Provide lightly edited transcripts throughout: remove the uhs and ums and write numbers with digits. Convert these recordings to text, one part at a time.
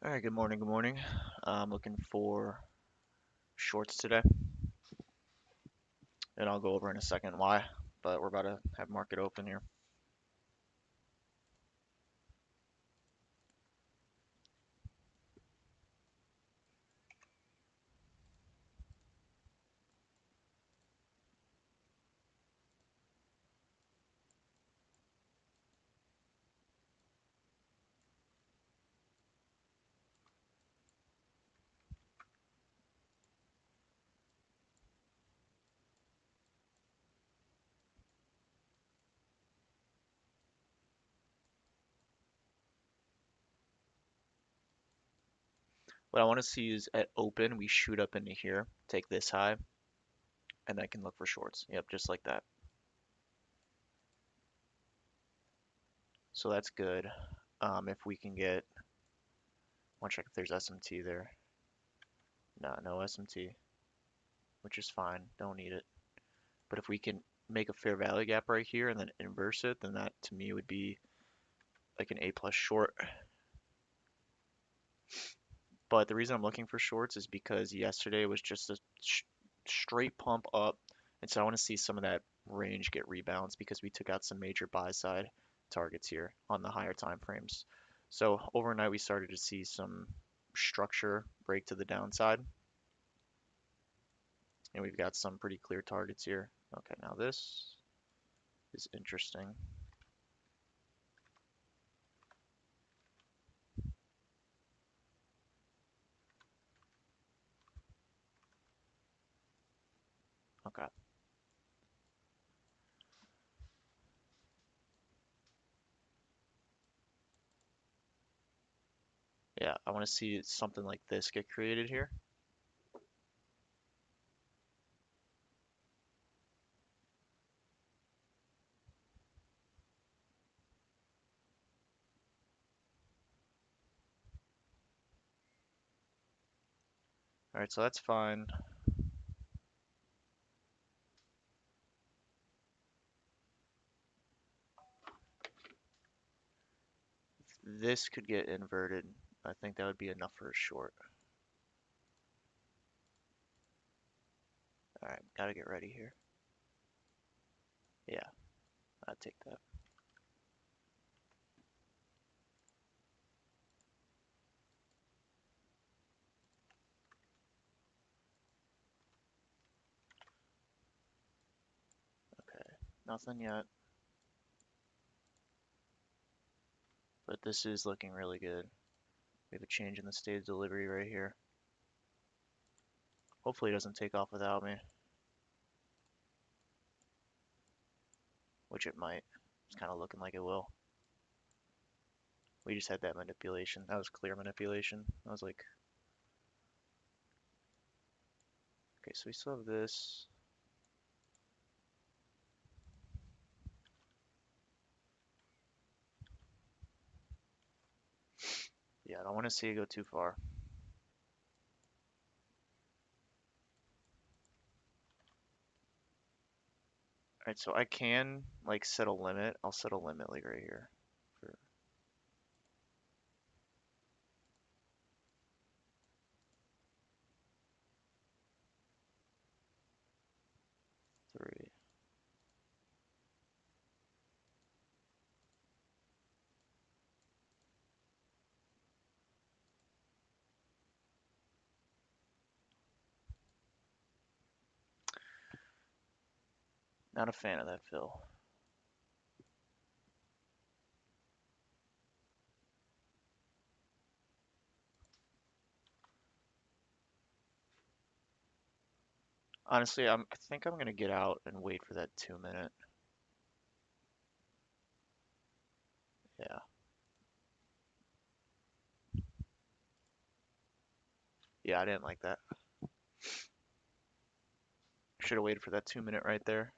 All right, good morning, good morning. I'm looking for shorts today, and I'll go over in a second why, but we're about to have market open here. What I want to see is at open, we shoot up into here, take this high, and I can look for shorts. Yep, just like that. So that's good. If we can get, I want to check if there's SMT there. No, no SMT, which is fine. Don't need it. But if we can make a fair value gap right here and then inverse it, then that to me would be like an A plus short. But the reason I'm looking for shorts is because yesterday was just a straight pump up. And so I want to see some of that range get rebalanced because we took out some major buy side targets here on the higher time frames. So overnight we started to see some structure break to the downside. And we've got some pretty clear targets here. Okay, now this is interesting. Okay. Yeah, I want to see something like this get created here. All right, so that's fine. This could get inverted. I think that would be enough for a short. All right, gotta get ready here. Yeah, I'd take that. Okay, nothing yet, but this is looking really good. We have a change in the state of delivery right here. Hopefully it doesn't take off without me, which it might. It's kind of looking like it will. We just had that manipulation. That was clear manipulation. I was like, okay, so we still have this. Yeah, I don't want to see it go too far. All right, so I can like set a limit. I'll set a limit like right here for 3. Not a fan of that fill. Honestly, I think I'm gonna get out and wait for that 2 minute. Yeah, yeah, I didn't like that. Should have waited for that 2 minute right there.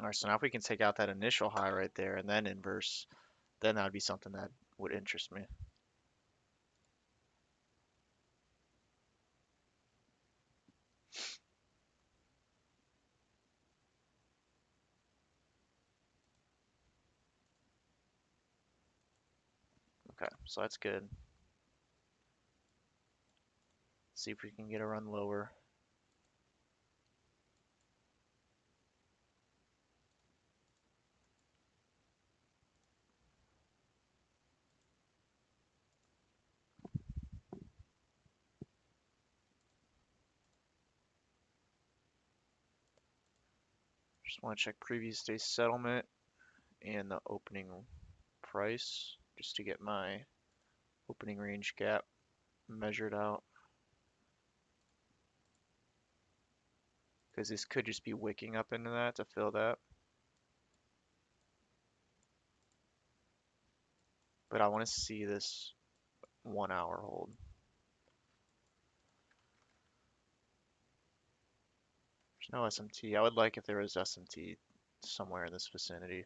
All right, so now if we can take out that initial high right there and then inverse, then that would be something that would interest me. Okay, so that's good. See if we can get a run lower. Just want to check previous day settlement and the opening price just to get my opening range gap measured out. Because this could just be wicking up into that to fill that. But I want to see this 1 hour hold. There's no SMT. I would like if there was SMT somewhere in this vicinity.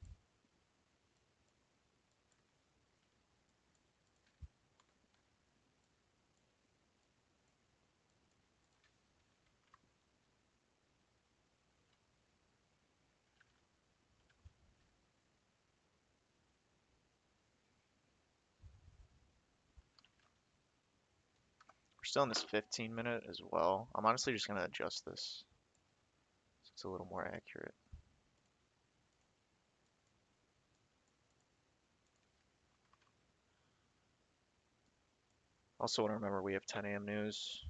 We're still in this 15 minute as well. I'm honestly just going to adjust this so it's a little more accurate. Also want to remember we have 10 a.m. news.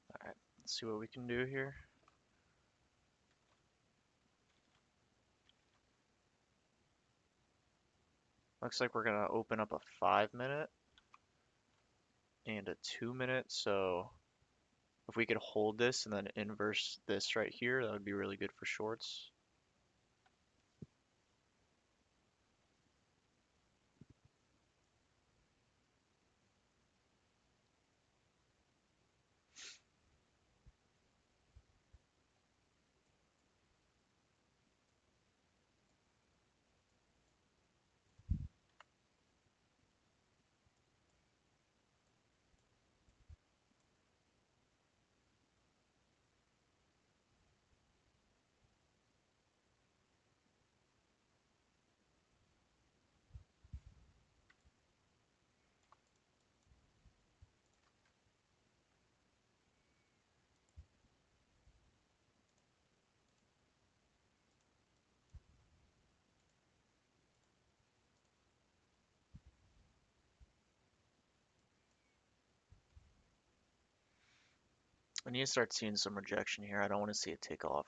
All right, let's see what we can do here. Looks like we're going to open up a 5 minute and a 2 minute. So if we could hold this and then inverse this right here, that would be really good for shorts. I need to start seeing some rejection here. I don't want to see it take off.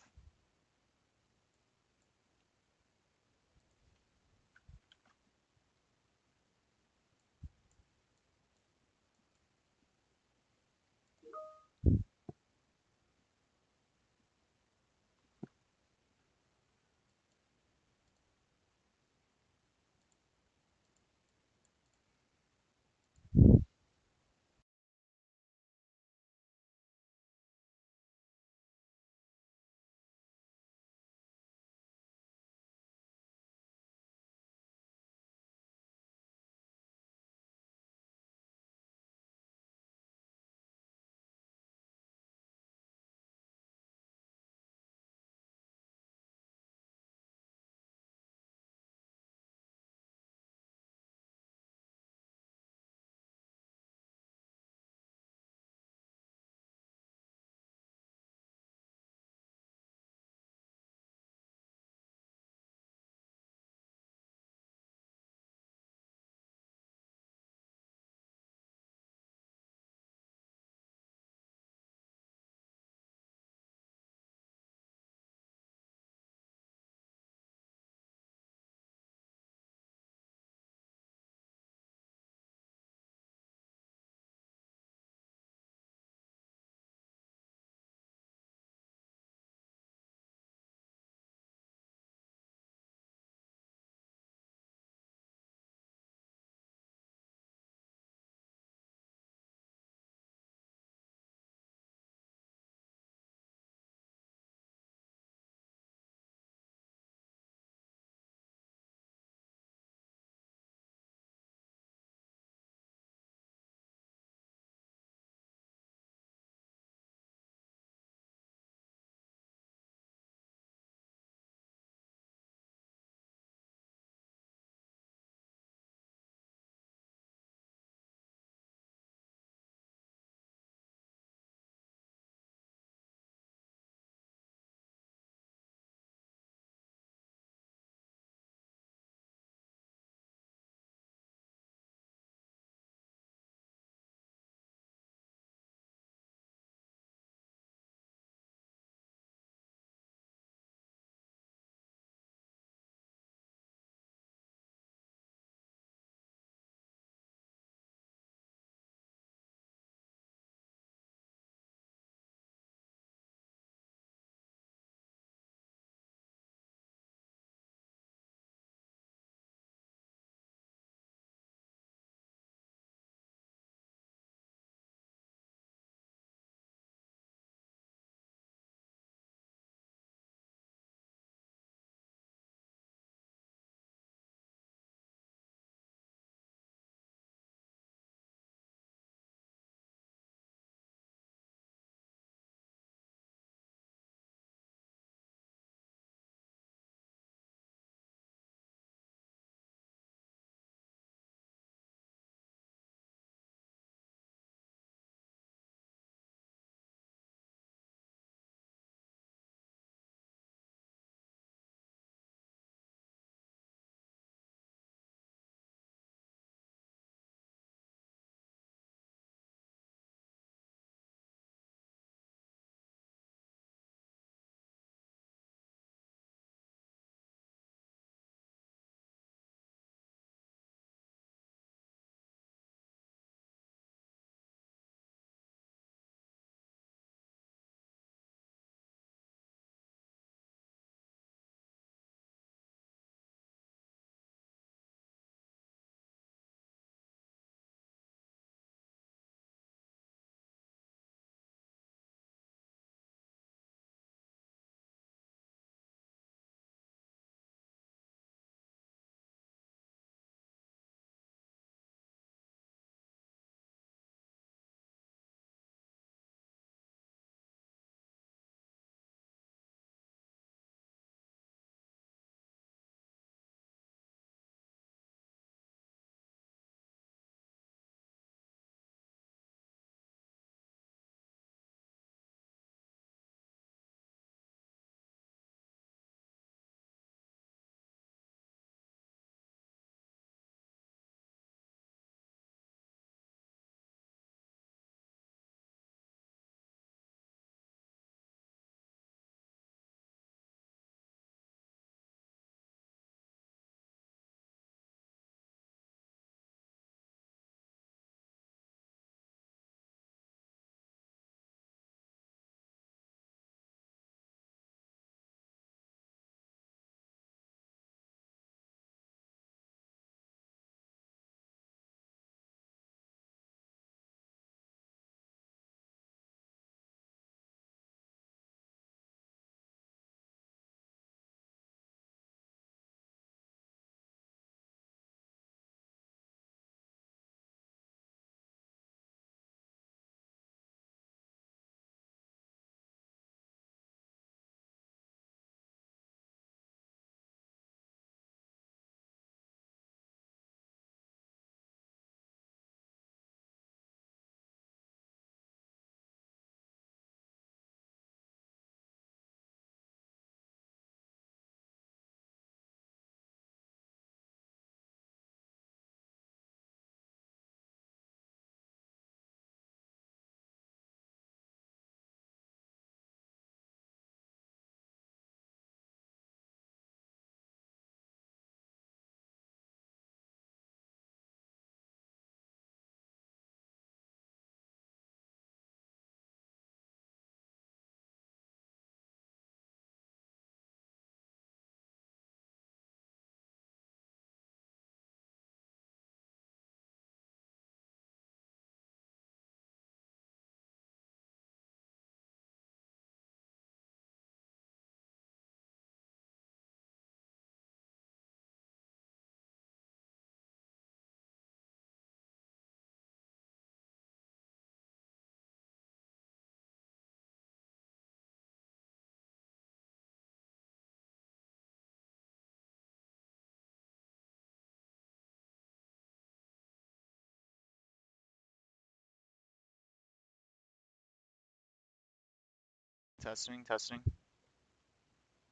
Testing, testing.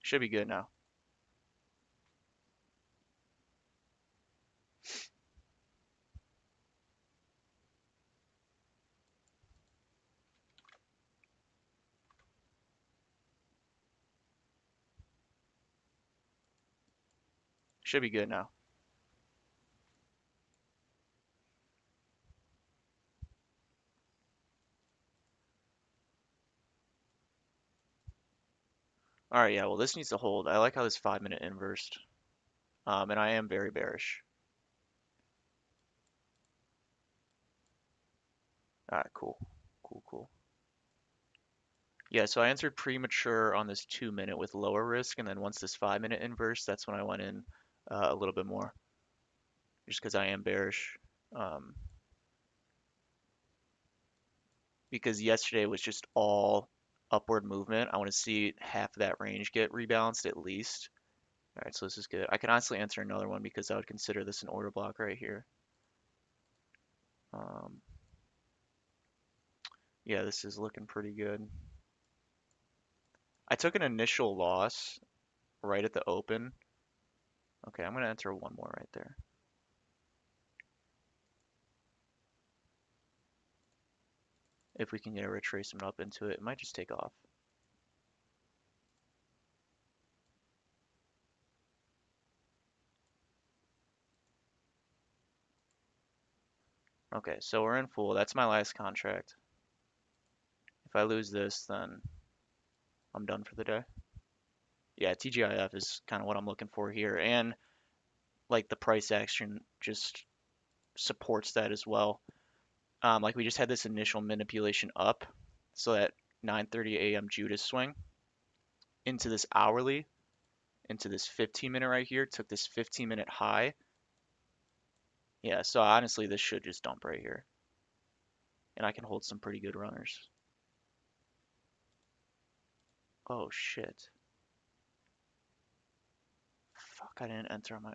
Should be good now. Should be good now. All right, yeah, well, this needs to hold. I like how this 5 minute inversed. And I am very bearish. All right, cool. Cool, cool. Yeah, so I answered premature on this 2 minute with lower risk, and then once this 5 minute inverse, that's when I went in a little bit more, just because I am bearish. Um, because yesterday was just all upward movement. I want to see half of that range get rebalanced at least. All right, so this is good. I can honestly answer another one because I would consider this an order block right here. Um, yeah, this is looking pretty good. I took an initial loss right at the open. Okay, I'm gonna enter one more right there. If we can get a retracement up into it, it might just take off. Okay, so we're in full. That's my last contract. If I lose this, then I'm done for the day. Yeah, TGIF is kind of what I'm looking for here. And like the price action just supports that as well. Like we just had this initial manipulation up. So that 9:30 a.m. Judas swing into this hourly, into this 15 minute right here, took this 15 minute high. Yeah, so honestly, this should just dump right here. And I can hold some pretty good runners. Oh shit. Fuck, I didn't enter my.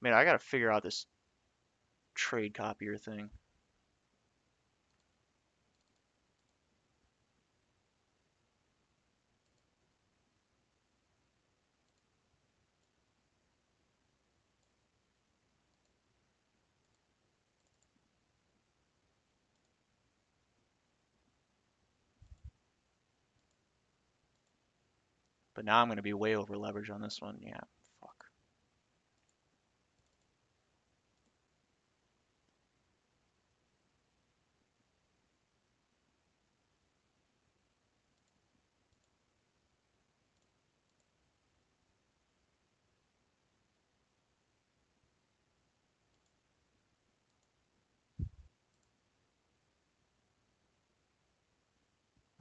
Man, I gotta figure out this trade copier thing. But now I'm gonna be way over leveraged on this one. Yeah, fuck.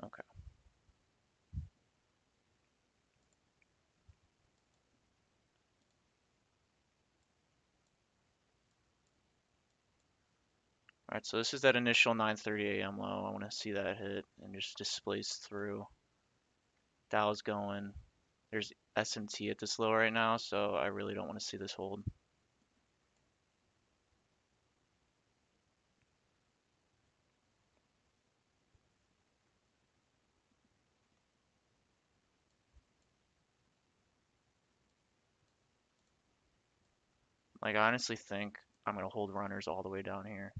Okay. All right, so this is that initial 9:30 a.m. low. I want to see that hit and just displace through. Dow's going. There's SMT at this low right now, so I really don't want to see this hold. Like, I honestly think I'm gonna hold runners all the way down here.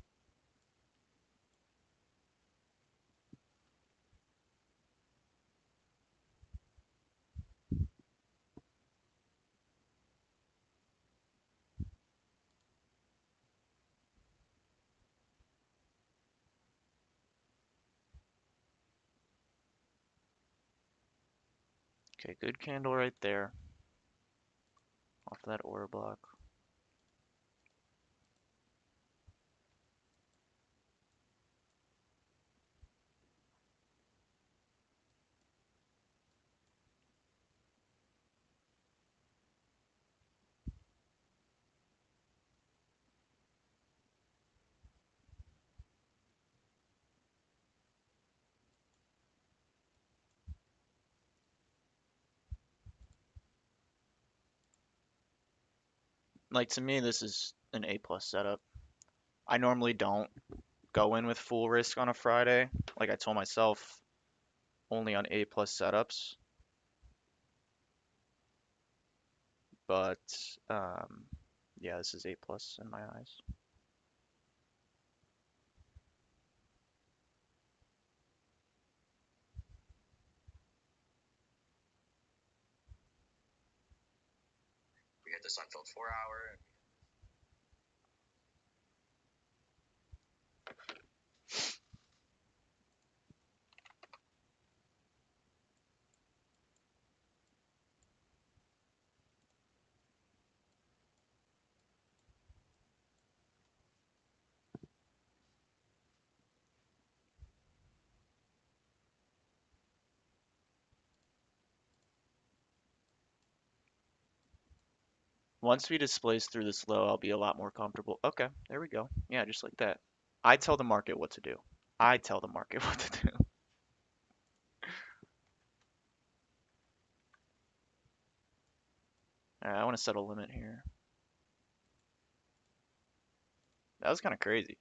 Okay, good candle right there off that order block. Like to me, this is an A plus setup. I normally don't go in with full risk on a Friday. Like I told myself, only on A plus setups. But um, yeah, this is A plus in my eyes. Once we displace through this low, I'll be a lot more comfortable. Okay, there we go. Yeah, just like that. I tell the market what to do. I tell the market what to do. All right, I want to set a limit here. That was kind of crazy.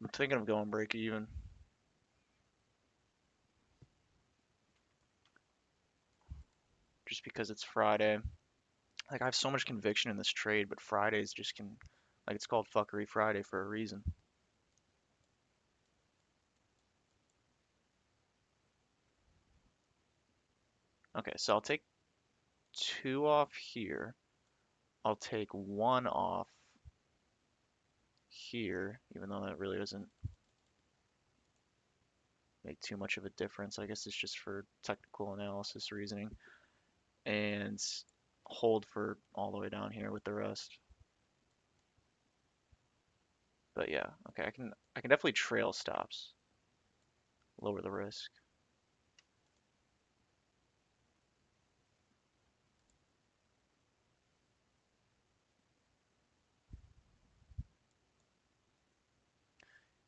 I'm thinking of going break even just because it's Friday. Like I have so much conviction in this trade, but Fridays just can, like it's called fuckery Friday for a reason. Okay, so I'll take two off here. I'll take one off here, even though that really doesn't make too much of a difference. I guess it's just for technical analysis reasoning. And hold for all the way down here with the rest. But yeah, okay, I can definitely trail stops, lower the risk.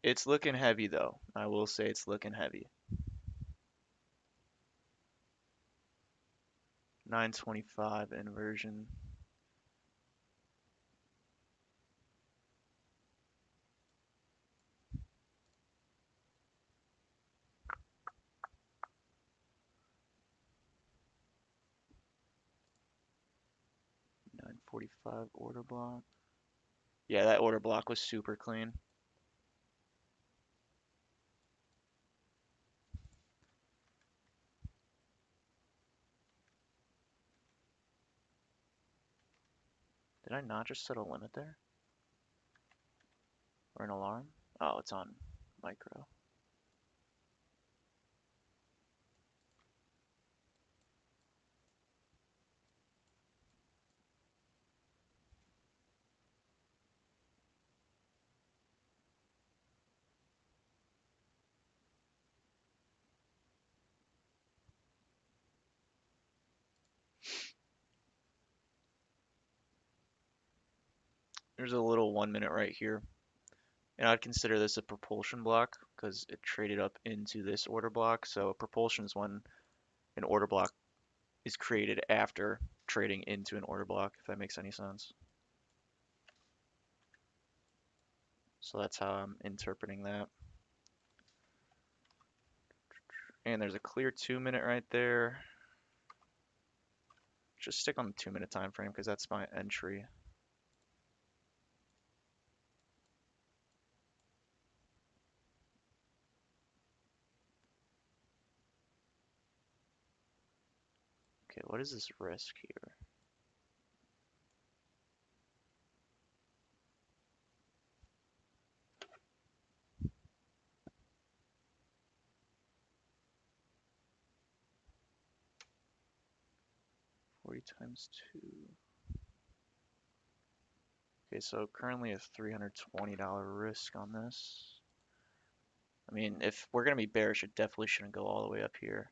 It's looking heavy though. I will say it's looking heavy. 925 inversion. 945 order block. Yeah, that order block was super clean. Did I not just set a limit there? Or an alarm? Oh, it's on micro. There's a little 1 minute right here. And I'd consider this a propulsion block because it traded up into this order block. So propulsion is when an order block is created after trading into an order block, if that makes any sense. So that's how I'm interpreting that. And there's a clear 2 minute right there. Just stick on the 2 minute time frame because that's my entry. Okay, what is this risk here? Forty times two. Okay, so currently a $320 risk on this. I mean, if we're gonna be bearish, it definitely shouldn't go all the way up here.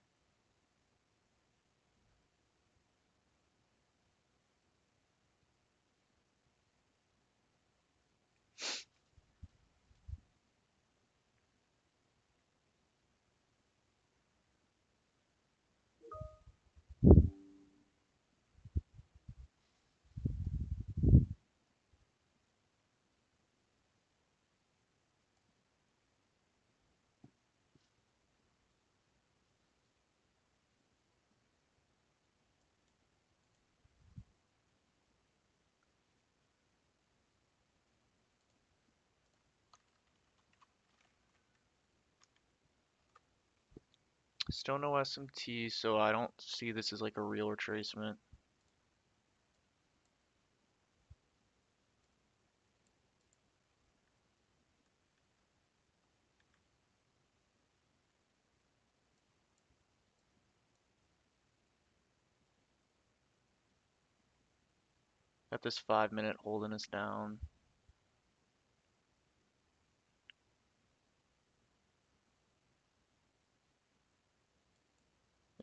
Still no SMT, so I don't see this as like a real retracement. Got this 5 minute holding us down.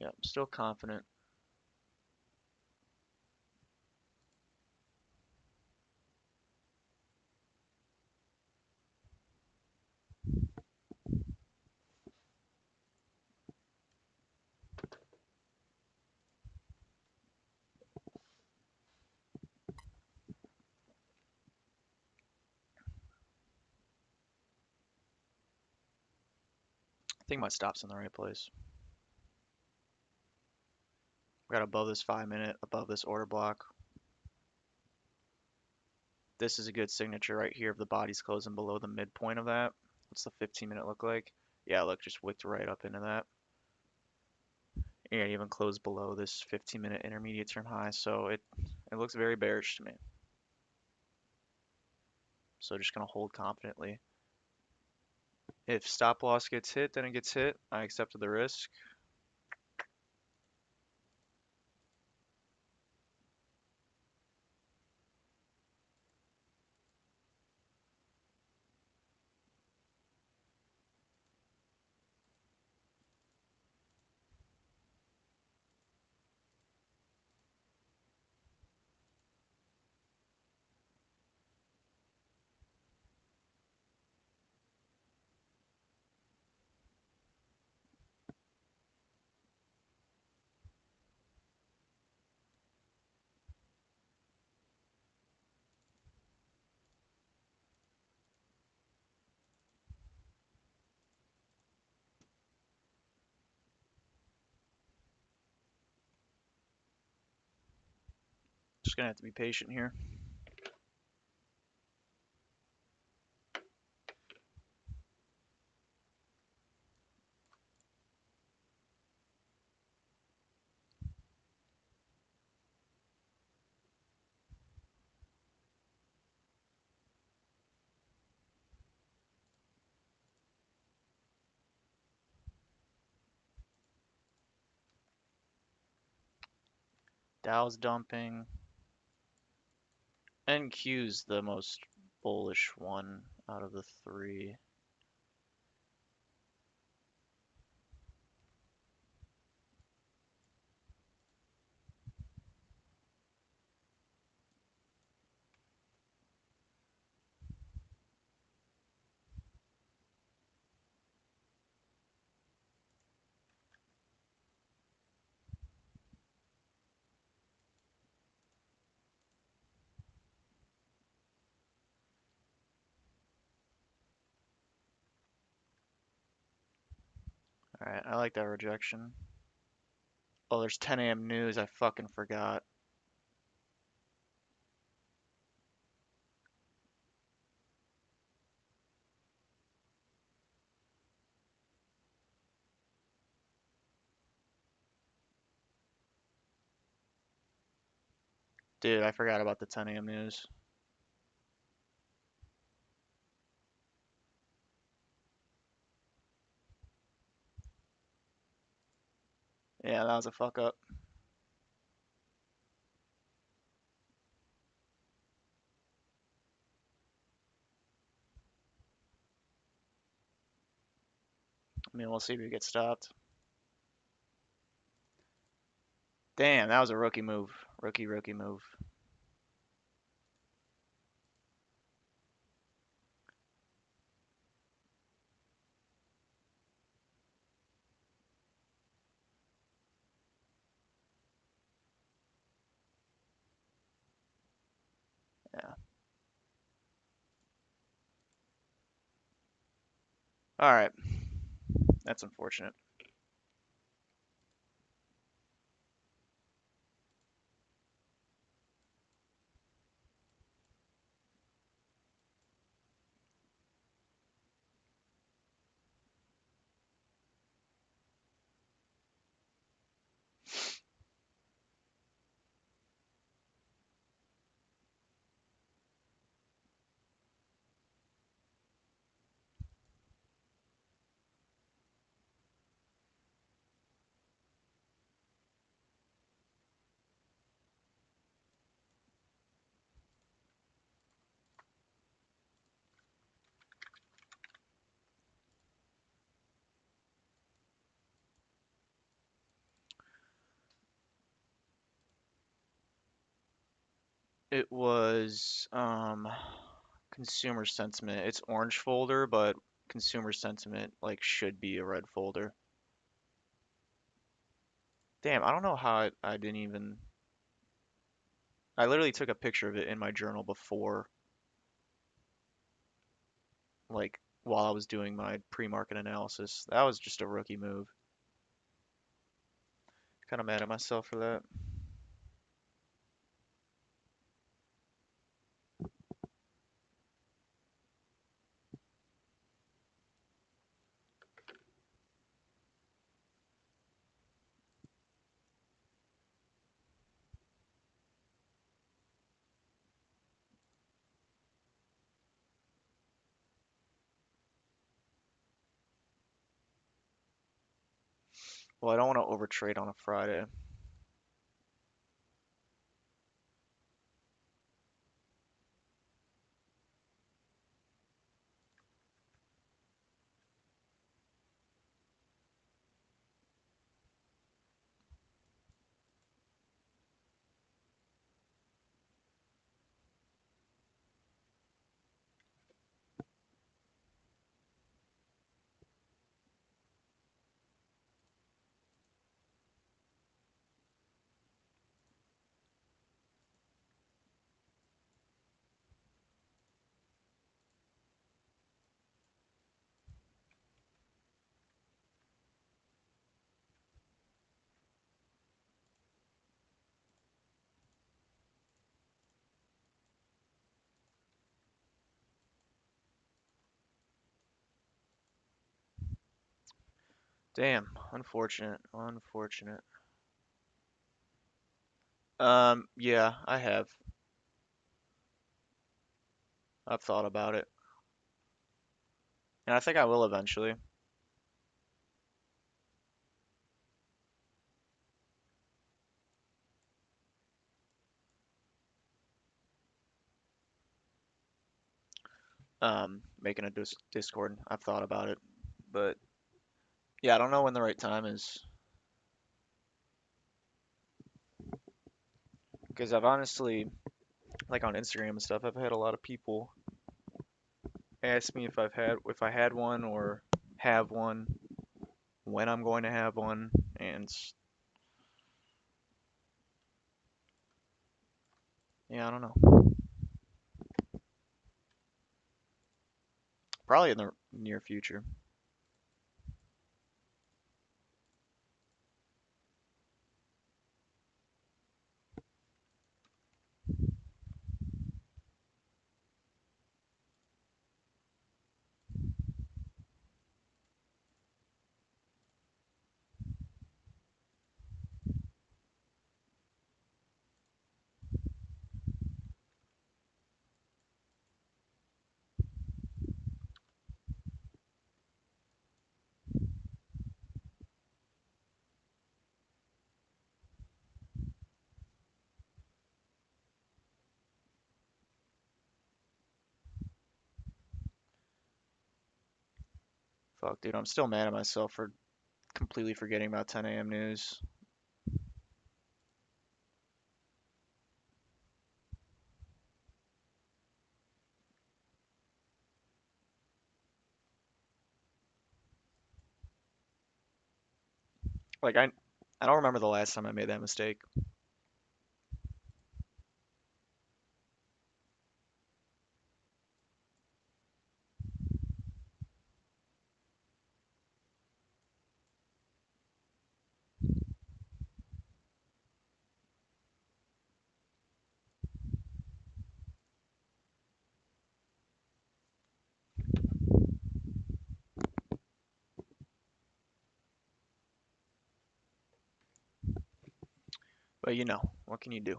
Yeah, I'm still confident. I think my stop's in the right place. We got above this 5 minute, above this order block. This is a good signature right here if the body's closing below the midpoint of that. What's the 15 minute look like? Yeah, look, just wicked right up into that. And even closed below this 15 minute intermediate term high. So it looks very bearish to me. So just gonna hold confidently. If stop loss gets hit, then it gets hit. I accepted the risk. Just gonna have to be patient here. Dow's dumping. NQ's the most bullish one out of the three. Alright, I like that rejection. Oh, there's 10 a.m. news. I fucking forgot. Dude, I forgot about the 10 a.m. news. Yeah, that was a fuck up. I mean, we'll see if we get stopped. Damn, that was a rookie move. Rookie move. Yeah. All right. That's unfortunate. It was consumer sentiment. It's orange folder, but consumer sentiment like should be a red folder. Damn, I don't know how I didn't even. I literally took a picture of it in my journal before, like while I was doing my pre-market analysis. That was just a rookie move. Kind of mad at myself for that. Well, I don't want to overtrade on a Friday. Damn, unfortunate, unfortunate. Yeah, I have. I've thought about it, and I think I will eventually. Making a Discord. I've thought about it, but yeah, I don't know when the right time is. Because I've honestly, like on Instagram and stuff, I've had a lot of people ask me if I had one or have one, when I'm going to have one, and yeah, I don't know. Probably in the near future. Fuck, dude, I'm still mad at myself for completely forgetting about 10 a.m. news. Like I don't remember the last time I made that mistake. But what can you do?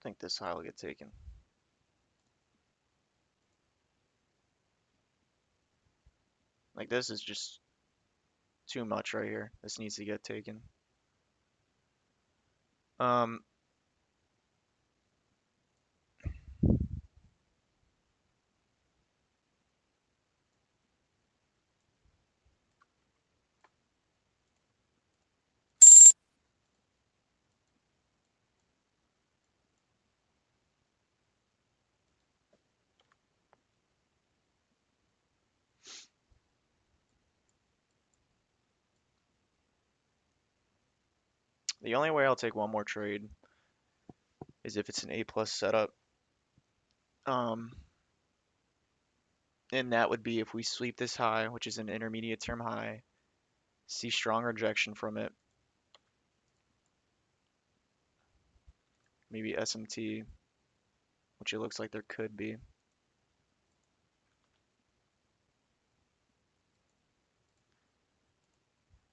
I think this high will get taken. Like this is just too much right here. This needs to get taken. Um, the only way I'll take one more trade is if it's an A plus setup. Um, and that would be if we sweep this high, which is an intermediate term high, see strong rejection from it, maybe SMT, which it looks like there could be.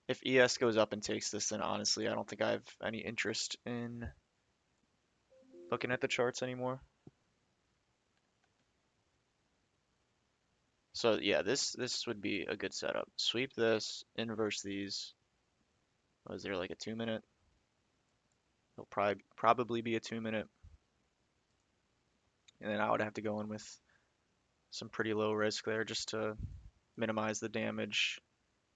If ES goes up and takes this, then honestly, I don't think I have any interest in looking at the charts anymore. So yeah, this would be a good setup. Sweep this, inverse these. Was there like a 2 minute? It'll probably be a 2 minute, and then I would have to go in with some pretty low risk there just to minimize the damage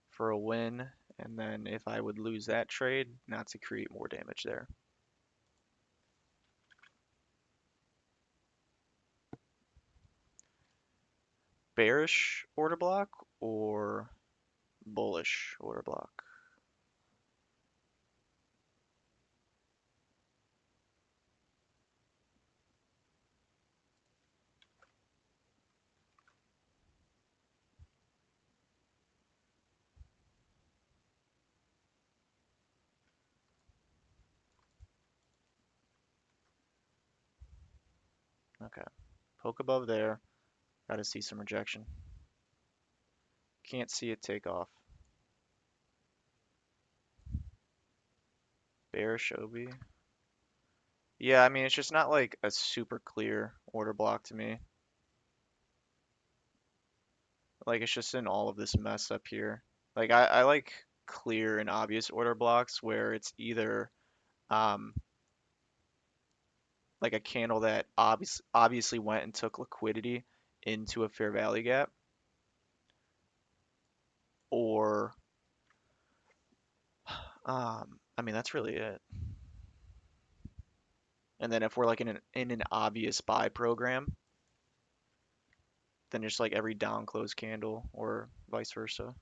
for a win. And then if I would lose that trade, not to create more damage there. Bearish order block or bullish order block? Okay. Poke above there. Got to see some rejection. Can't see it take off. Bearish OB. Yeah, I mean, it's just not like a super clear order block to me. Like, it's just in all of this mess up here. Like, I like clear and obvious order blocks where it's either um, like a candle that obviously went and took liquidity into a fair value gap, or I mean, that's really it. And then if we're like in an obvious buy program, then just like every down close candle or vice versa.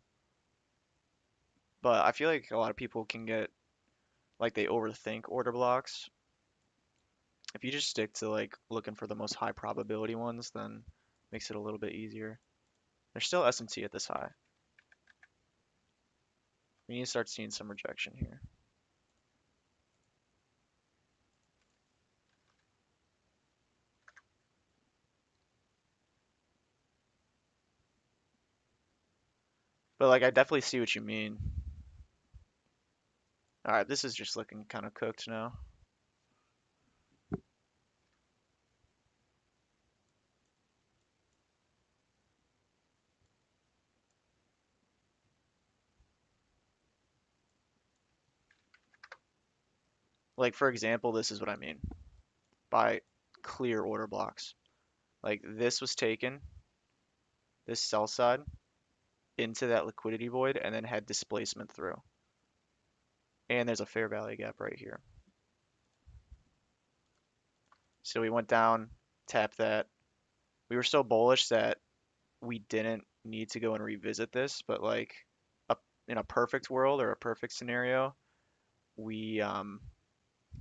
But I feel like a lot of people can get like they overthink order blocks. If you just stick to like looking for the most high probability ones, then makes it a little bit easier. There's still S&T at this high. We need to start seeing some rejection here. But like I definitely see what you mean. All right, this is just looking kind of cooked now. Like for example, this is what I mean by clear order blocks. Like this was taken, this sell side into that liquidity void and then had displacement through. And there's a fair value gap right here. So we went down, tapped that. We were so bullish that we didn't need to go and revisit this, but like a, in a perfect world or a perfect scenario, we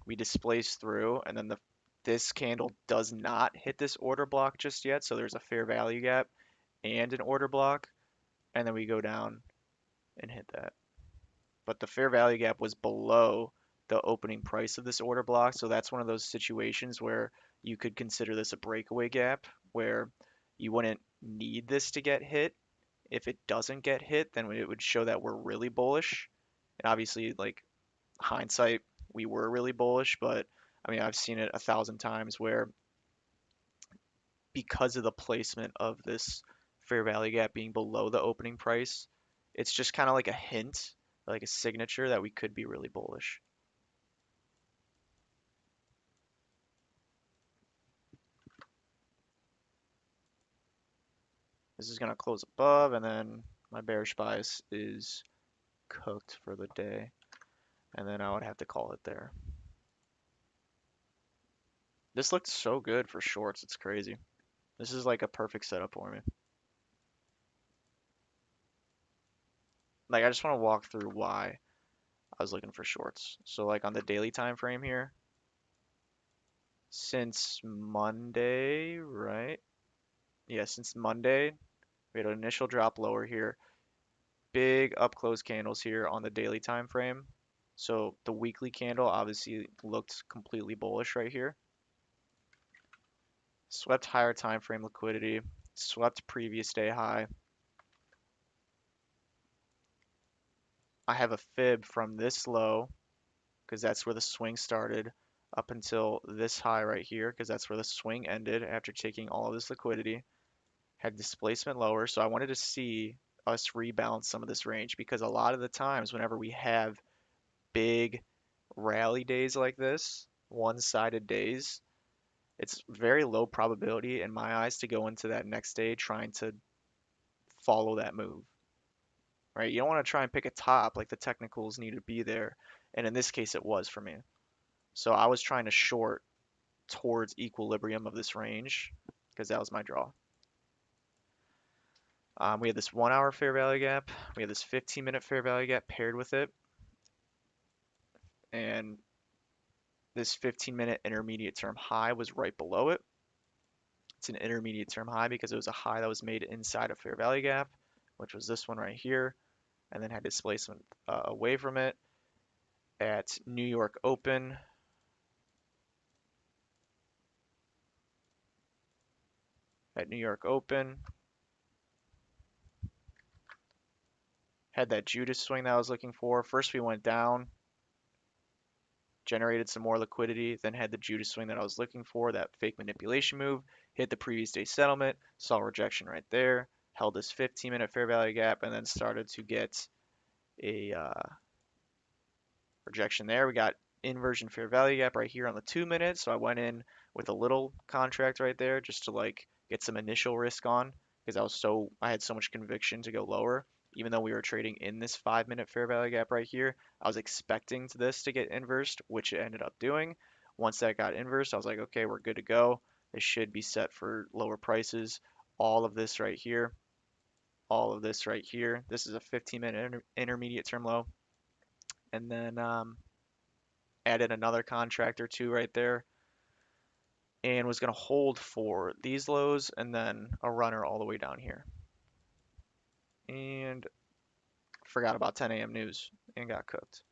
we displace through, and then the this candle does not hit this order block just yet, so there's a fair value gap and an order block, and then we go down and hit that. But the fair value gap was below the opening price of this order block, so that's one of those situations where you could consider this a breakaway gap where you wouldn't need this to get hit. If it doesn't get hit, then it would show that we're really bullish. And obviously, like hindsight, we were really bullish, but I mean, I've seen it 1,000 times where because of the placement of this fair value gap being below the opening price, it's just kind of like a hint, like a signature that we could be really bullish. This is going to close above, and then my bearish bias is cooked for the day, and then I would have to call it there. This looked so good for shorts, it's crazy. This is like a perfect setup for me. Like I just want to walk through why I was looking for shorts. So like on the daily time frame here, since Monday, right? Yeah, since Monday, we had an initial drop lower here. Big up close candles here on the daily time frame. So the weekly candle obviously looked completely bullish right here. Swept higher time frame liquidity, swept previous day high. I have a fib from this low because that's where the swing started up until this high right here because that's where the swing ended after taking all of this liquidity. Had displacement lower, so I wanted to see us rebalance some of this range because a lot of the times whenever we have big rally days like this, one-sided days, it's very low probability in my eyes to go into that next day trying to follow that move, right? You don't want to try and pick a top, like the technicals need to be there, and in this case it was for me. So I was trying to short towards equilibrium of this range because that was my draw. We had this 1 hour fair value gap. We had this 15-minute fair value gap paired with it. And this 15-minute intermediate term high was right below it. It's an intermediate term high because it was a high that was made inside a fair value gap, which was this one right here, and then had displacement away from it at New York Open. At New York Open, had that Judas swing that I was looking for. First we went down, generated some more liquidity, then had the Judas swing that I was looking for, that fake manipulation move, hit the previous day settlement, saw rejection right there, held this 15-minute fair value gap, and then started to get a rejection there. We got inversion fair value gap right here on the 2 minute, so I went in with a little contract right there just to like get some initial risk on because I had so much conviction to go lower. Even though we were trading in this 5 minute fair value gap right here, I was expecting this to get inversed, which it ended up doing. Once that got inversed, I was like, okay, we're good to go. This should be set for lower prices. All of this right here, all of this right here. This is a 15-minute intermediate term low. And then added another contract or two right there and was going to hold for these lows and then a runner all the way down here. And forgot about 10 a.m. news and got cooked.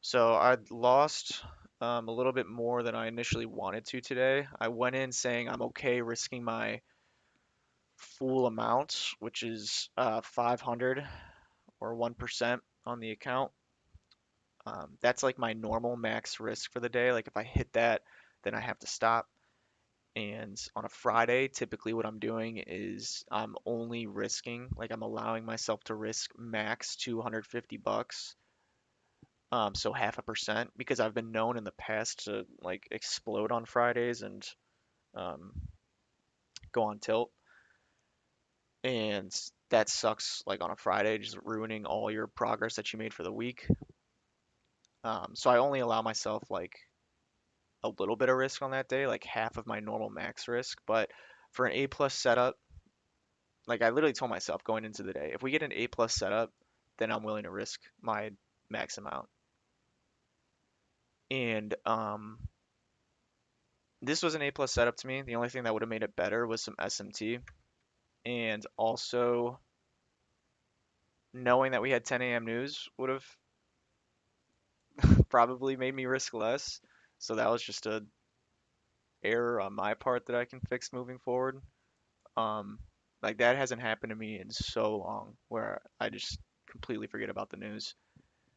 So I lost a little bit more than I initially wanted to today. I went in saying I'm okay risking my full amount, which is 500 or 1% on the account. That's like my normal max risk for the day. Like if I hit that, then I have to stop. And on a Friday, typically what I'm doing is I'm only risking, like I'm allowing myself to risk max 250 bucks So 0.5%, because I've been known in the past to like explode on Fridays and um, go on tilt, and that sucks like on a Friday, just ruining all your progress that you made for the week. So I only allow myself like a little bit of risk on that day, like half of my normal max risk. But for an A plus setup, like I literally told myself going into the day, if we get an A plus setup, then I'm willing to risk my max amount. And this was an A plus setup to me. The only thing that would have made it better was some SMT, and also knowing that we had 10 a.m. news would have probably made me risk less. So that was just a error on my part that I can fix moving forward. Um, like that hasn't happened to me in so long where I just completely forget about the news.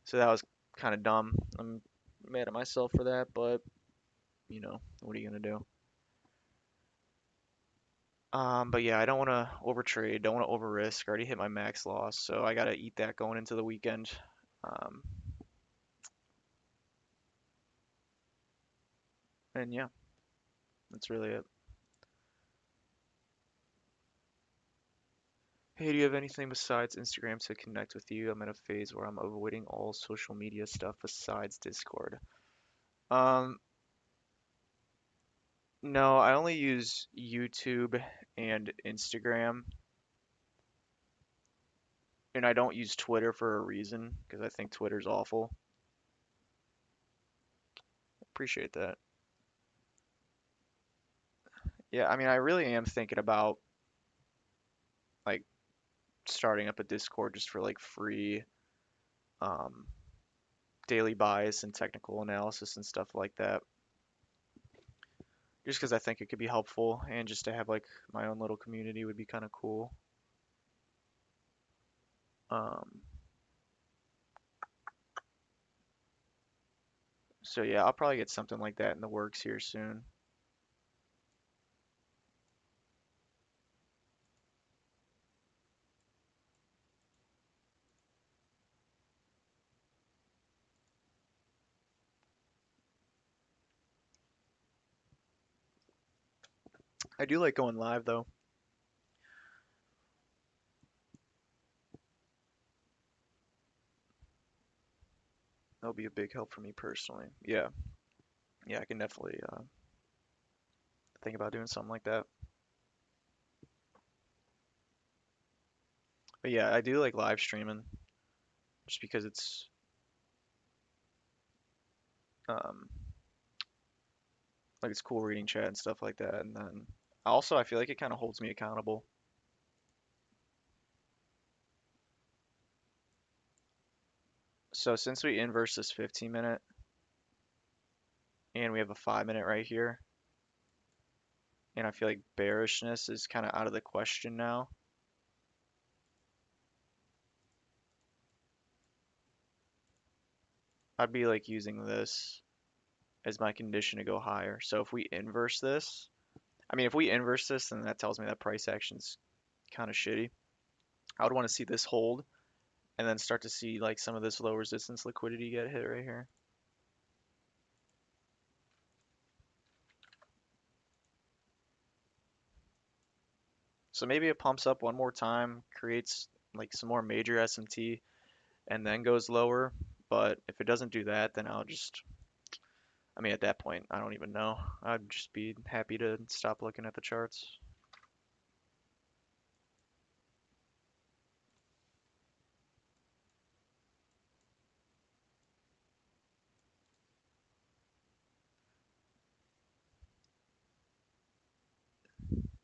So that was kind of dumb. I'm mad at myself for that, but what are you gonna do? But yeah, I don't want to overtrade, don't want to over risk. Already hit my max loss, so I gotta eat that going into the weekend. Um, and yeah, that's really it. Hey, do you have anything besides Instagram to connect with you? I'm in a phase where I'm avoiding all social media stuff besides Discord. Um, no, I only use YouTube and Instagram, and I don't use Twitter for a reason because I think Twitter's awful. Appreciate that. Yeah, I mean, I really am thinking about like starting up a Discord just for like free um, daily bias and technical analysis and stuff like that. Just because I think it could be helpful and just to have like my own little community would be kind of cool. Um, so yeah, I'll probably get something like that in the works here soon. I do like going live though. That'll be a big help for me personally. Yeah, yeah, I can definitely think about doing something like that. But yeah, I do like live streaming just because it's um, like it's cool reading chat and stuff like that. And then also I feel like it kind of holds me accountable. So since we inverse this 15 minute and we have a 5 minute right here, and I feel like bearishness is kind of out of the question now. I'd be like using this as my condition to go higher. So if we inverse this, I mean, if we inverse this, then that tells me that price action's kind of shitty. I would want to see this hold and then start to see like some of this low resistance liquidity get hit right here. So maybe it pumps up one more time, creates like some more major SMT, and then goes lower. But if it doesn't do that, then I mean, at that point, I don't even know. I'd just be happy to stop looking at the charts.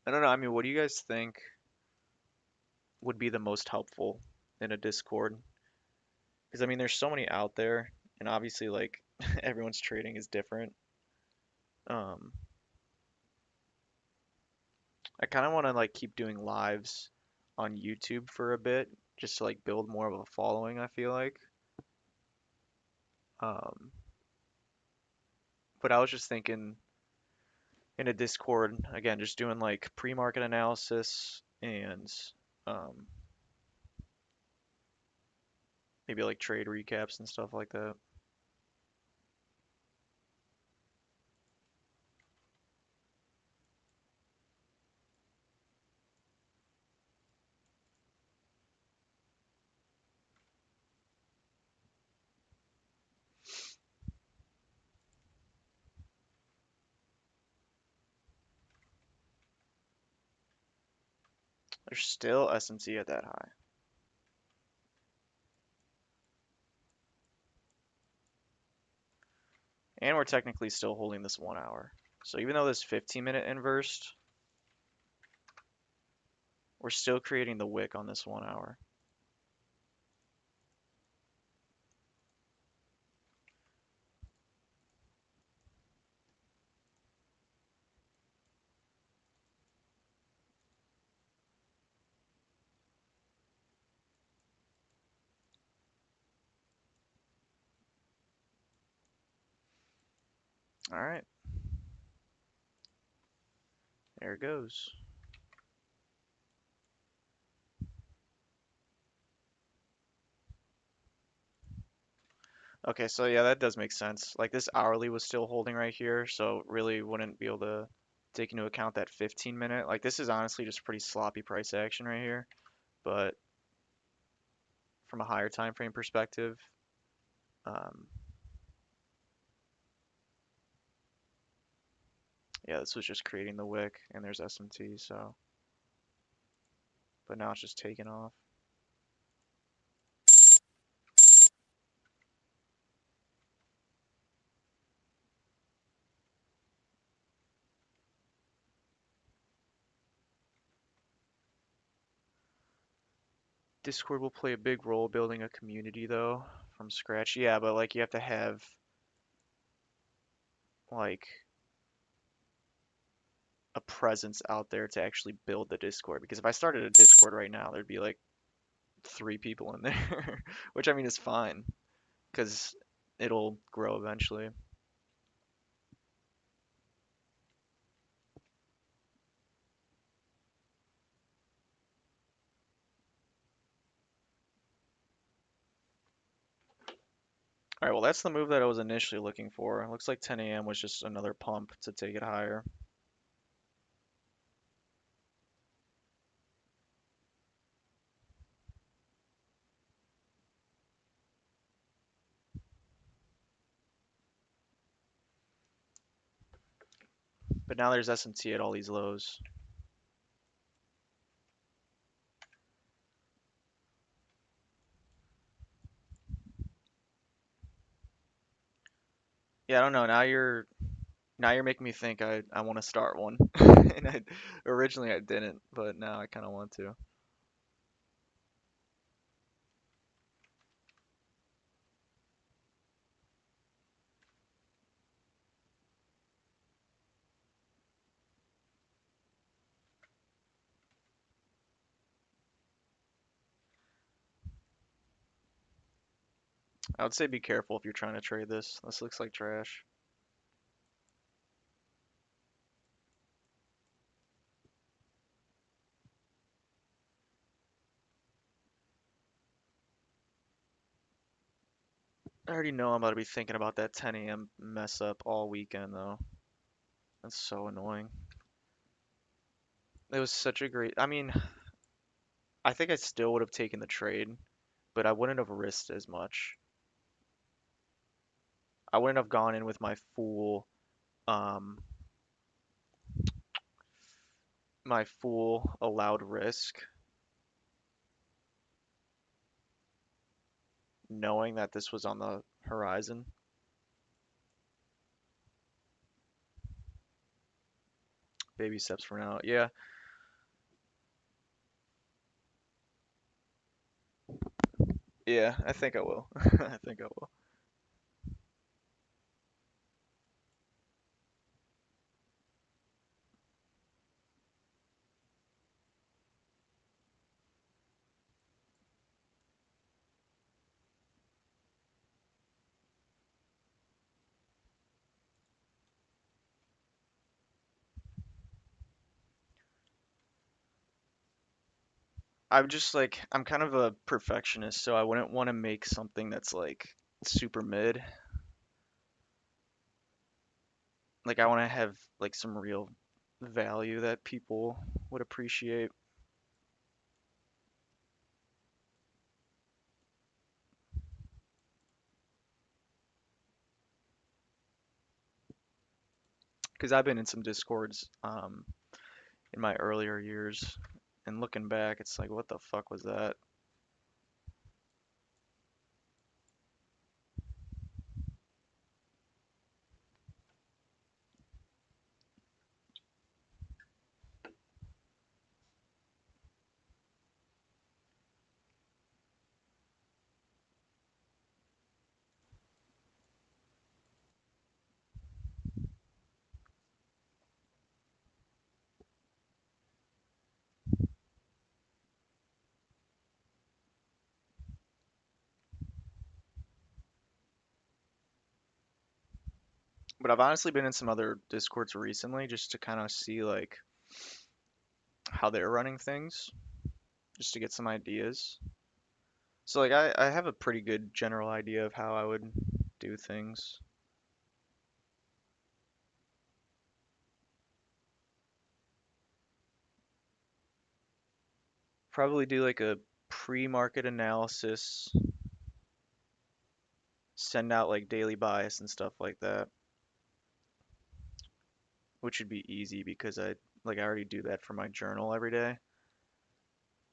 I don't know. I mean, what do you guys think would be the most helpful in a Discord? Because I mean, there's so many out there, and obviously, like everyone's trading is different. Um, I kind of want to like keep doing lives on YouTube for a bit, just to like build more of a following, I feel like. Um, but I was just thinking in a Discord, again, just doing like pre-market analysis and um, maybe like trade recaps and stuff like that. There's still SMT at that high. And we're technically still holding this 1 hour. So even though this 15-minute inversed, we're still creating the wick on this 1 hour. All right, there it goes. Okay, so yeah, that does make sense. Like this hourly was still holding right here, so really wouldn't be able to take into account that 15-minute. Like this is honestly just pretty sloppy price action right here, but from a higher time frame perspective, um, yeah, this was just creating the wick, and there's SMT, so, but now it's just taking off. Discord will play a big role building a community though, from scratch. Yeah, but like you have to have like a presence out there to actually build the Discord. Because if I started a Discord right now, there'd be like 3 people in there, which I mean is fine because it'll grow eventually. All right, well that's the move that I was initially looking for. It looks like 10 a.m. was just another pump to take it higher. But now there's SMT at all these lows. Yeah, I don't know. Now you're making me think I want to start one. And originally I didn't, but now I kind of want to. I would say be careful if you're trying to trade this. This looks like trash. I already know I'm about to be thinking about that 10 a.m. mess up all weekend though. That's so annoying. It was such a great. I mean, I think I still would have taken the trade, but I wouldn't have risked as much. I wouldn't have gone in with um my full allowed risk, knowing that this was on the horizon. Baby steps for now. Yeah, yeah, I think I will. I think I will. I'm just like I'm kind of a perfectionist, so I wouldn't want to make something that's like super mid. Like I want to have like some real value that people would appreciate. Because I've been in some discords in my earlier years, And looking back, it's like, what the fuck was that? But I've honestly been in some other Discords recently just to kind of see like how they're running things, just to get some ideas. So like I have a pretty good general idea of how I would do things. Probably do like a pre-market analysis, send out like daily bias and stuff like that, which would be easy because I already do that for my journal every day,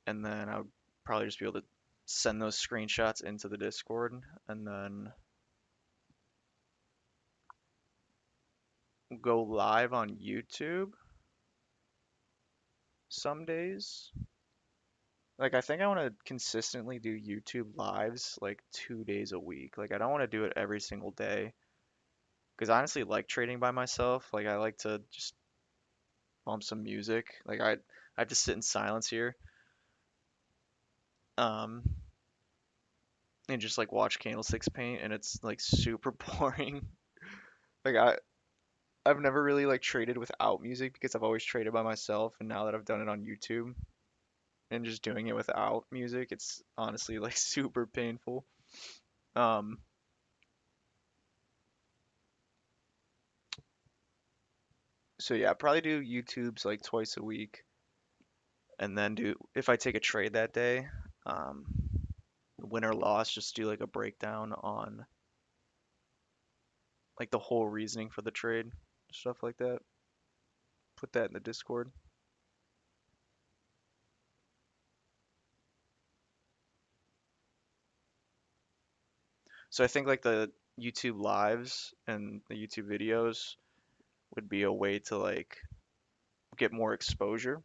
and then I would probably just be able to send those screenshots into the Discord and then go live on YouTube some days. Like I think I want to consistently do YouTube lives like 2 days a week. Like I don't want to do it every single day because I honestly like trading by myself. Like I like to just bump some music. I have to sit in silence here, um, and just like watch candlesticks paint, and it's like super boring. Like I've never really like traded without music because I've always traded by myself, and now that I've done it on YouTube and just doing it without music, it's honestly like super painful. Um, so yeah, probably do YouTube's like twice a week, and then do if I take a trade that day, um, win or loss, just do like a breakdown on like the whole reasoning for the trade, stuff like that. Put that in the Discord. So I think like the YouTube lives and the YouTube videos would be a way to like get more exposure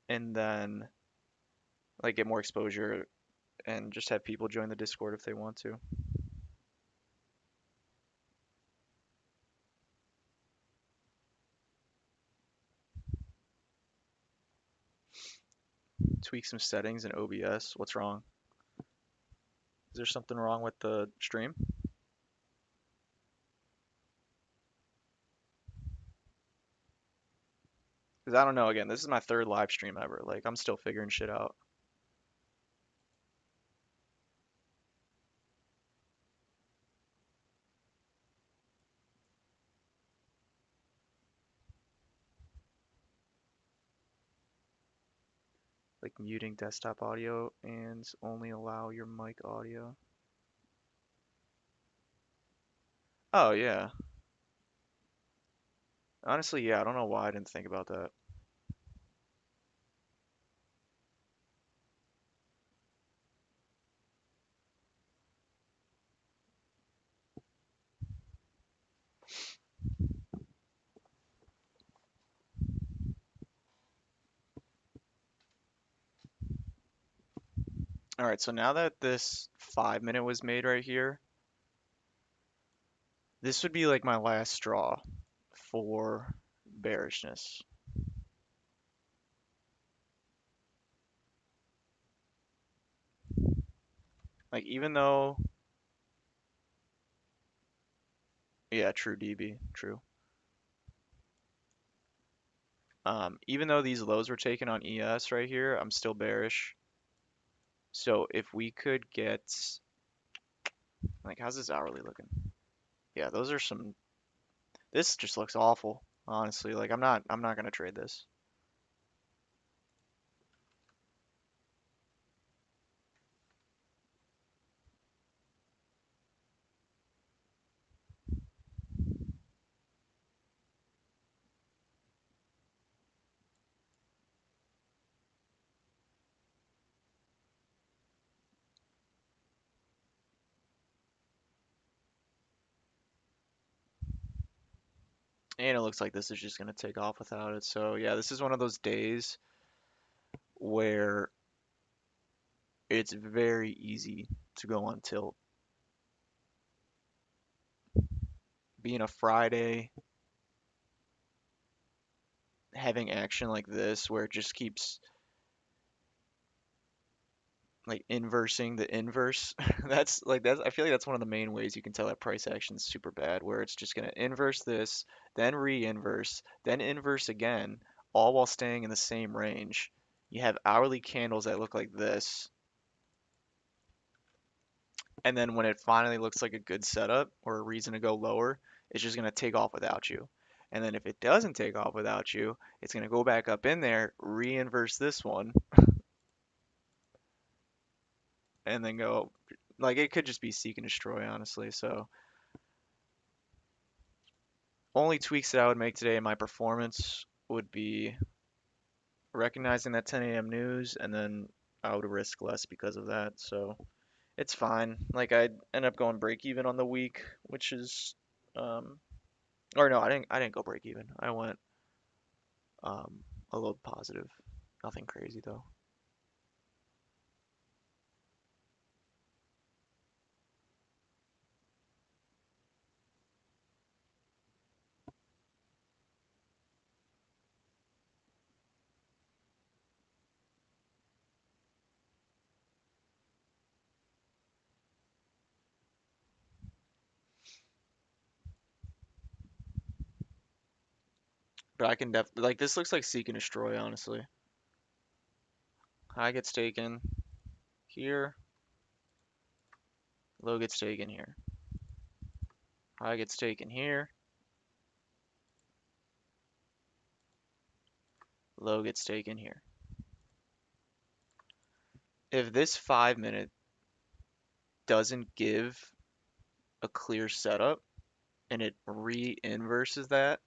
and then like get more exposure and just have people join the Discord if they want to. Tweak some settings in OBS. What's wrong? Is there something wrong with the stream? Because I don't know. Again, this is my third live stream ever. Like I'm still figuring shit out. Like muting desktop audio and only allow your mic audio. Oh yeah. Honestly, yeah. I don't know why I didn't think about that. All right. So now that this 5 minute was made right here, this would be like my last straw for bearishness. Like even though, yeah, true DB, true. Even though these lows were taken on ES right here, I'm still bearish. So if we could get, like, how's this hourly looking? Yeah, those are some. This just looks awful, honestly. Like I'm not gonna trade this. And it looks like this is just going to take off without it. So yeah, this is one of those days where it's very easy to go on tilt. Being a Friday, having action like this where it just keeps like inversing the inverse. That's I feel like that's one of the main ways you can tell that price action is super bad, where it's just gonna inverse this, then re-inverse, then inverse again, all while staying in the same range. You have hourly candles that look like this, and then when it finally looks like a good setup or a reason to go lower, it's just gonna take off without you. And then if it doesn't take off without you, it's gonna go back up in there, re-inverse this one, and then go like it could just be seek and destroy, honestly. So only tweaks that I would make today in my performance would be recognizing that 10 a.m. news, and then I would risk less because of that. So it's fine. Like I end up going break even on the week, which is, um, or no, I didn't go break even. I went um, a little positive. Nothing crazy though. But I can like this looks like seek and destroy, honestly. High gets taken here, low gets taken here. High gets taken here, low gets taken here. If this 5 minute doesn't give a clear setup and it re-inverses that,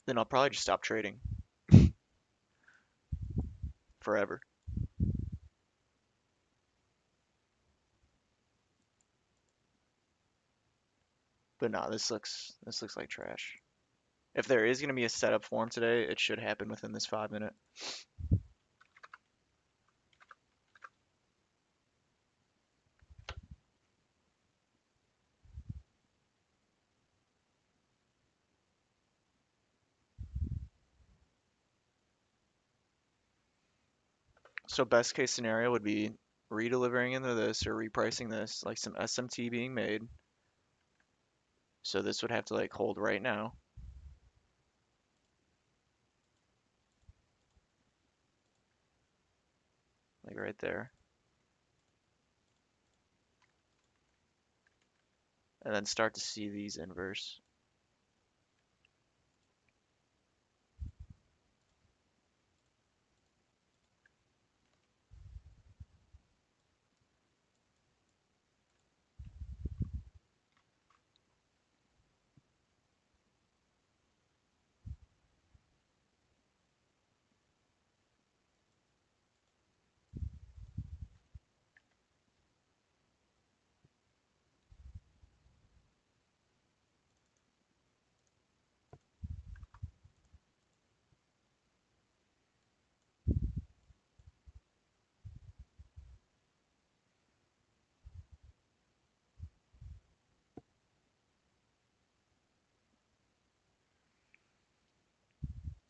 then I'll probably just stop trading forever. But no, this looks like trash. If there is going to be a setup for him today, it should happen within this 5 minute. So best case scenario would be redelivering into this or repricing this, like some SMT being made. So this would have to like hold right now, like right there, and then start to see these inverse.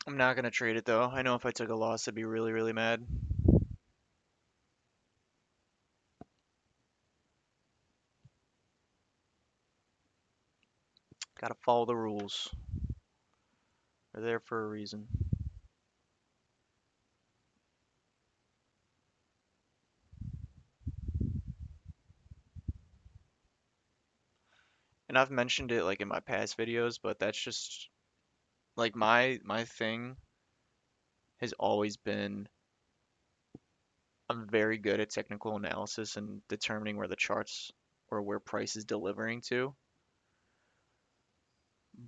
I'm not gonna trade it though. I know if I took a loss, I'd be really, really mad. Gotta follow the rules. They're there for a reason. And I've mentioned it like in my past videos, but that's just like my thing has always been I'm very good at technical analysis and determining where the charts or where price is delivering to.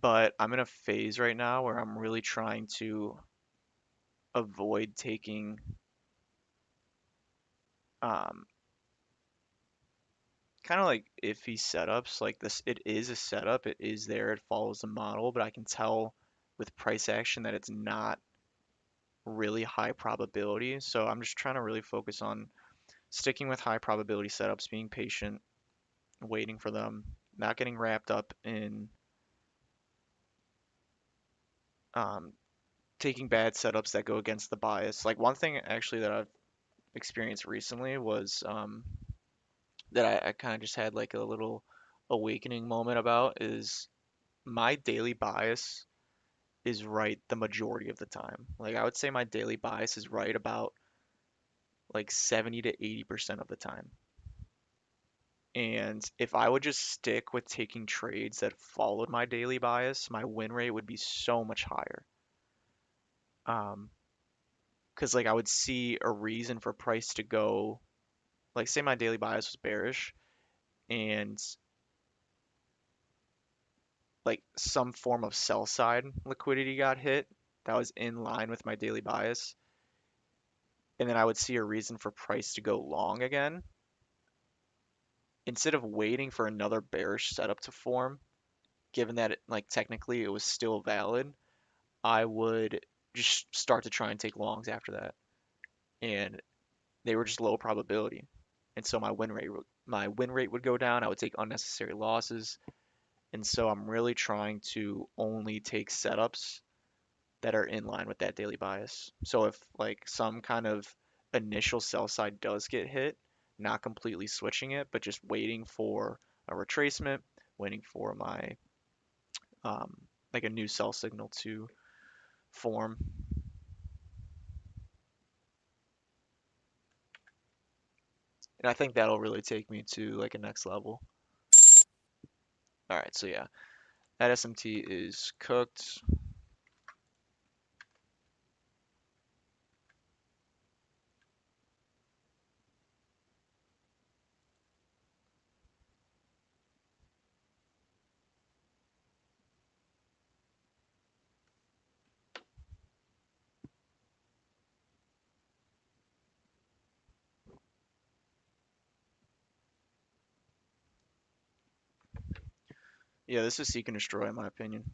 But I'm in a phase right now where I'm really trying to avoid taking um, kind of like iffy setups. Like this, it is a setup. It is there. It follows the model, but I can tell with price action that it's not really high probability. So I'm just trying to really focus on sticking with high probability setups, being patient, waiting for them, not getting wrapped up in um, taking bad setups that go against the bias. Like one thing actually that I've experienced recently was that I kind of just had like a little awakening moment about is my daily bias is right the majority of the time. Like I would say my daily bias is right about like 70 to 80% of the time. And if I would just stick with taking trades that followed my daily bias, my win rate would be so much higher. Um, because like I would see a reason for price to go, like say my daily bias was bearish and like some form of sell side liquidity got hit that was in line with my daily bias, and then I would see a reason for price to go long again. Instead of waiting for another bearish setup to form, given that like technically it was still valid, I would just start to try and take longs after that. And they were just low probability. And so my win rate would go down. I would take unnecessary losses. And so I'm really trying to only take setups that are in line with that daily bias. So if like some kind of initial sell side does get hit, not completely switching it, but just waiting for a retracement, waiting for my um, like a new sell signal to form. And I think that'll really take me to like a next level. All right, so yeah, that SMT is cooked. Yeah, this is seek and destroy in my opinion.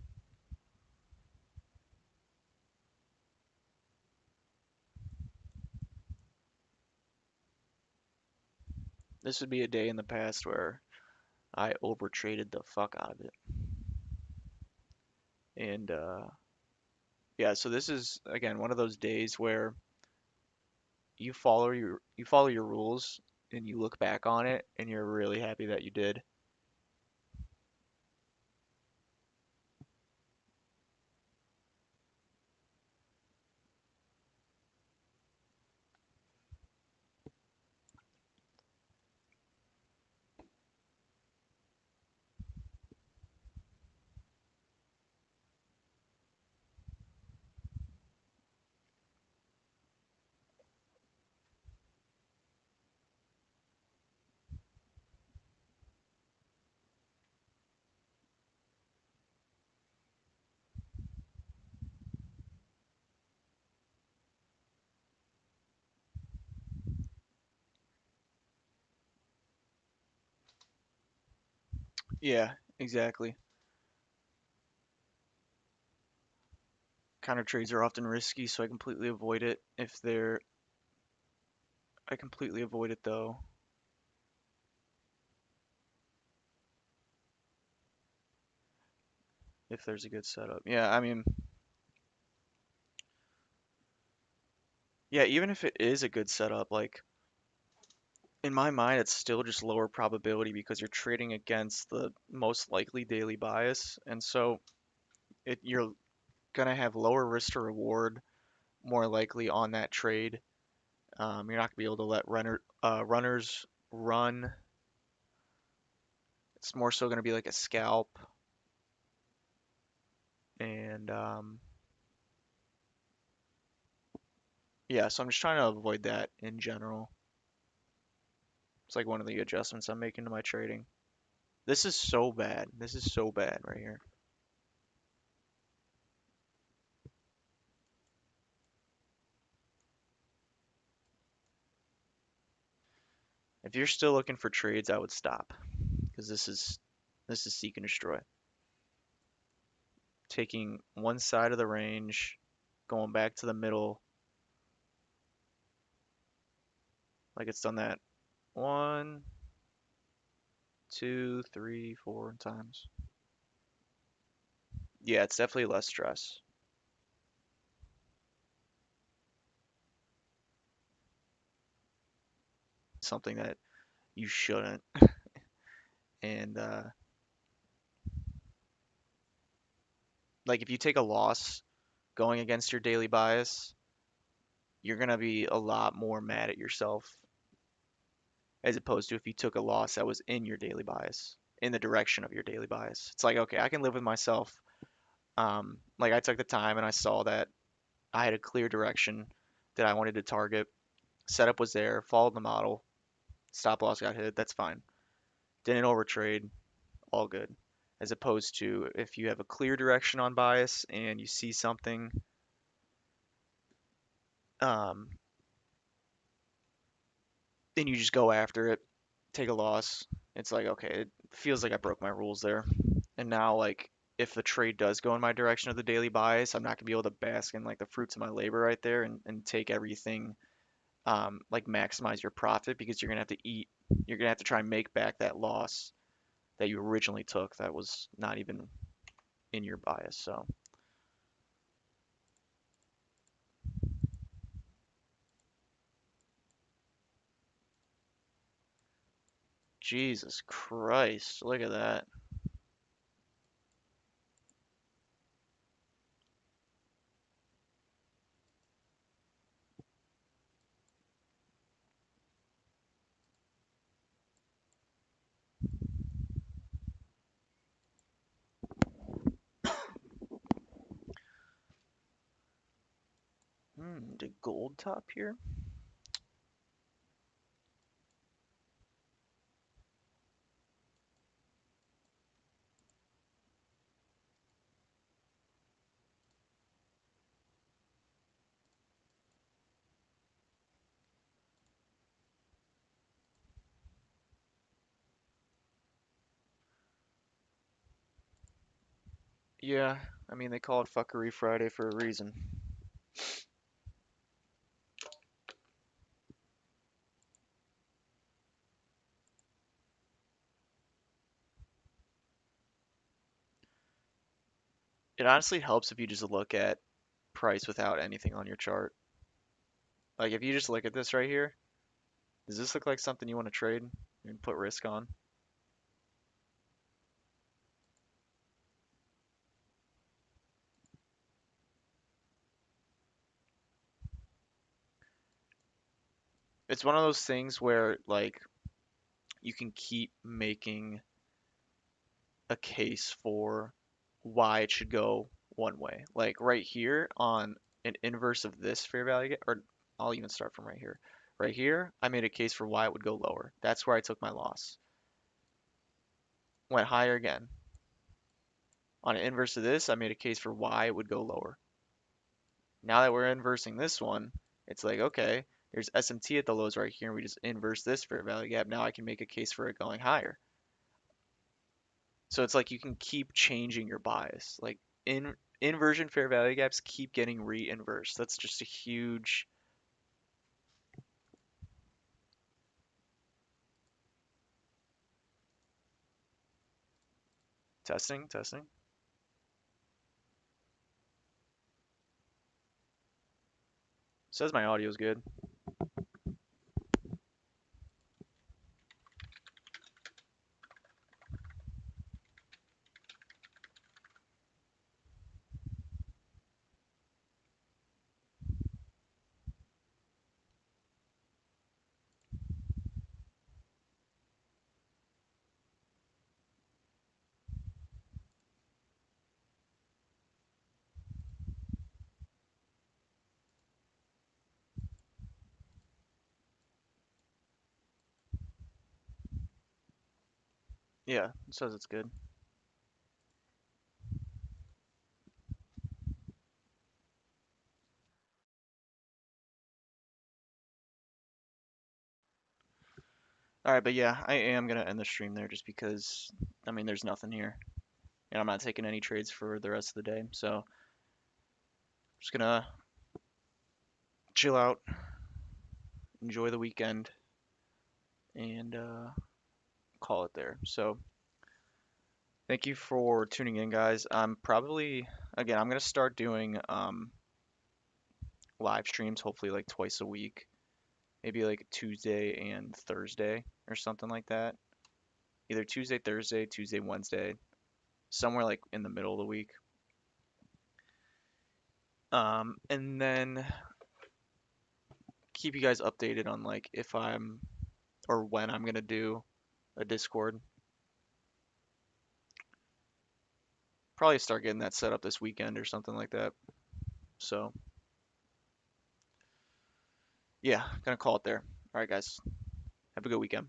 This would be a day in the past where I over traded the fuck out of it. And yeah, so this is again one of those days where you follow your rules and you look back on it and you're really happy that you did. Yeah, exactly. Counter trades are often risky, so I completely avoid it if they're I completely avoid it though if there's a good setup. Yeah, I mean, yeah, even if it is a good setup, like in my mind, it's still just lower probability because you're trading against the most likely daily bias, and so you're gonna have lower risk to reward more likely on that trade. You're not gonna be able to let runners run. It's more so gonna be like a scalp, and yeah, so I'm just trying to avoid that in general. It's like one of the adjustments I'm making to my trading. This is so bad. This is so bad right here. If you're still looking for trades, I would stop because this is seek and destroy. Taking one side of the range, going back to the middle, like it's done that one, two, three, four times. Yeah, it's definitely less stress. Something that you shouldn't. And like if you take a loss going against your daily bias, you're gonna be a lot more mad at yourself as opposed to if you took a loss that was in your daily bias, in the direction of your daily bias. It's like, okay, I can live with myself. Like I took the time and I saw that I had a clear direction that I wanted to target. Setup was there, followed the model, stop loss got hit, that's fine. Didn't overtrade, all good. As opposed to if you have a clear direction on bias and you see something, um, then you just go after it, take a loss. It's like, okay, it feels like I broke my rules there. And now, like, if the trade does go in my direction of the daily bias, I'm not gonna be able to bask in like the fruits of my labor right there and take everything, like maximize your profit because you're gonna have to eat, you're gonna have to try and make back that loss that you originally took that was not even in your bias. So, Jesus Christ, look at that. Did gold top here? Yeah, I mean they call it Fuckery Friday for a reason. It honestly helps if you just look at price without anything on your chart. Like if you just look at this right here, does this look like something you want to trade and put risk on? It's one of those things where like you can keep making a case for why it should go one way. Like right here on an inverse of this fair value, or I'll even start from right here. Right here, I made a case for why it would go lower. That's where I took my loss. Went higher again. On an inverse of this, I made a case for why it would go lower. Now that we're inversing this one, it's like, okay, there's SMT at the lows right here, and we just inverse this fair value gap. Now I can make a case for it going higher. So it's like you can keep changing your bias. Like inversion fair value gaps keep getting re-inversed. That's just a huge testing, testing. Says my audio is good. Yeah, it says it's good. All right, but yeah, I am gonna end the stream there just because I mean there's nothing here, and I'm not taking any trades for the rest of the day. So just gonna chill out, enjoy the weekend, and call it there. So thank you for tuning in, guys. I'm probably again I'm gonna start doing live streams, hopefully like twice a week, maybe like Tuesday and Thursday or something like that. Either Tuesday, Thursday, Tuesday, Wednesday, somewhere like in the middle of the week. And then keep you guys updated on like if I'm or when I'm gonna do a Discord. Probably start getting that set up this weekend or something like that. So yeah, gonna call it there. All right, guys. Have a good weekend.